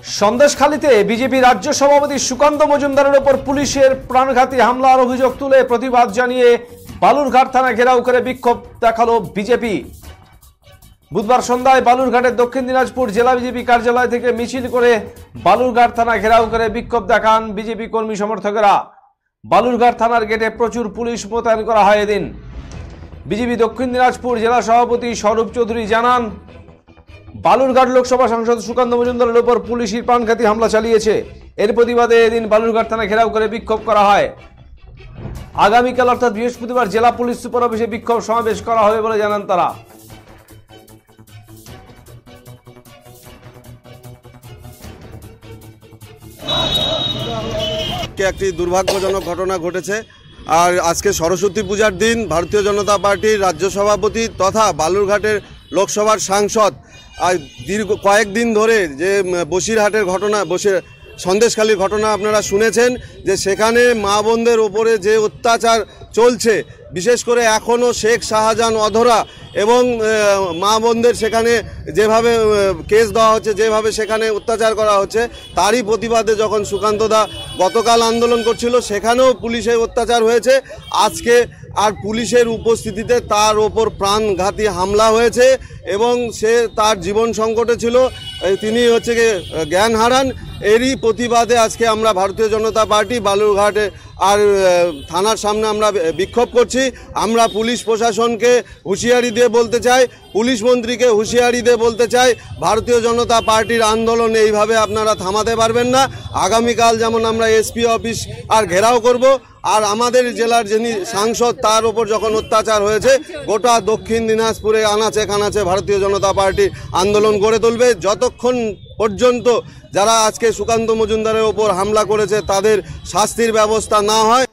সন্দেশখালীতে BJP রাজ্য সভাপতি সুকান্ত মজুমদারের উপর পুলিশের প্রাণঘাতী হামলার অভিযোগ তুলে প্রতিবাদ জানিয়ে বালুরঘাট থানা ঘেরাও করে বিক্ষোভ দেখালো বিজেপি। বুধবার সন্ধ্যায় বালুরঘাটের দক্ষিণ দিনাজপুর জেলা বিজেপি কার্যালয় থেকে মিছিল করে বালুরঘাট থানা ঘেরাও করে বিক্ষোভ দেখান বিজেপি কর্মী সমর্থকেরা। বালুরঘাট থানার গেটে প্রচুর পুলিশ মোতায়েন করা হয়। এদিন বিজেপি দক্ষিণ দিনাজপুর জেলা সভাপতি স্বরূপ চৌধুরী জানান, বালুরঘাট লোকসভা সাংসদ সুকান্ত মজুমদারের উপর পুলিশের প্রাণঘাতী হামলা চালিয়েছে। এর প্রতিবাদে এদিন বালুরঘাট থানা ঘেরাও করে বিক্ষোভ করা হয়। আগামীকাল অর্থাৎ বৃহস্পতিবার জেলা পুলিশ সুপার অফিসে বিক্ষোভ সমাবেশ করা হবে বলে জানান তারা। একটি দুর্ভাগ্যজনক ঘটনা ঘটেছে। আর আজকে সরস্বতী পূজার দিন ভারতীয় জনতা পার্টির রাজ্য সভাপতি তথা বালুরঘাটের লোকসভার সাংসদ দীর্ঘ কয়েকদিন ধরে যে বসিরহাটের ঘটনা, সন্দেশখালীর ঘটনা আপনারা শুনেছেন, যে সেখানে মা বোনদের ওপরে যে অত্যাচার চলছে, বিশেষ করে এখনও শেখ শাহজাহান অধরা এবং মা বোনদের সেখানে যেভাবে কেস দেওয়া হচ্ছে, যেভাবে সেখানে অত্যাচার করা হচ্ছে, তারই প্রতিবাদে যখন সুকান্তদা গতকাল আন্দোলন করছিল সেখানেও পুলিশের অত্যাচার হয়েছে। আজকে আর পুলিশের উপস্থিতিতে তার ওপর প্রাণঘাতী হামলা হয়েছে এবং সে তার জীবন সংকটে ছিল, তিনি হচ্ছে জ্ঞান হারান। এরই প্রতিবাদে আজকে আমরা ভারতীয় জনতা পার্টি বালুরঘাটে আর থানার সামনে আমরা বিক্ষোভ করছি। আমরা পুলিশ প্রশাসনকে হুঁশিয়ারি দিয়ে বলতে চাই, পুলিশ মন্ত্রীকে হুঁশিয়ারি দিয়ে বলতে চাই, ভারতীয় জনতা পার্টির আন্দোলন এইভাবে আপনারা থামাতে পারবেন না। আগামীকাল যেমন আমরা এসপি অফিস আর ঘেরাও করব, আর আমাদের জেলার যিনি সাংসদ তার ওপর যখন অত্যাচার হয়েছে, গোটা দক্ষিণ দিনাজপুরে আনাচে কানাচে ভারতীয় জনতা পার্টি আন্দোলন গড়ে তুলবে। যতক্ষণ পর্যন্ত যারা আজকে সুকান্ত মজুমদারের ওপর হামলা করেছে তাদের শাস্তির ব্যবস্থা না হয়।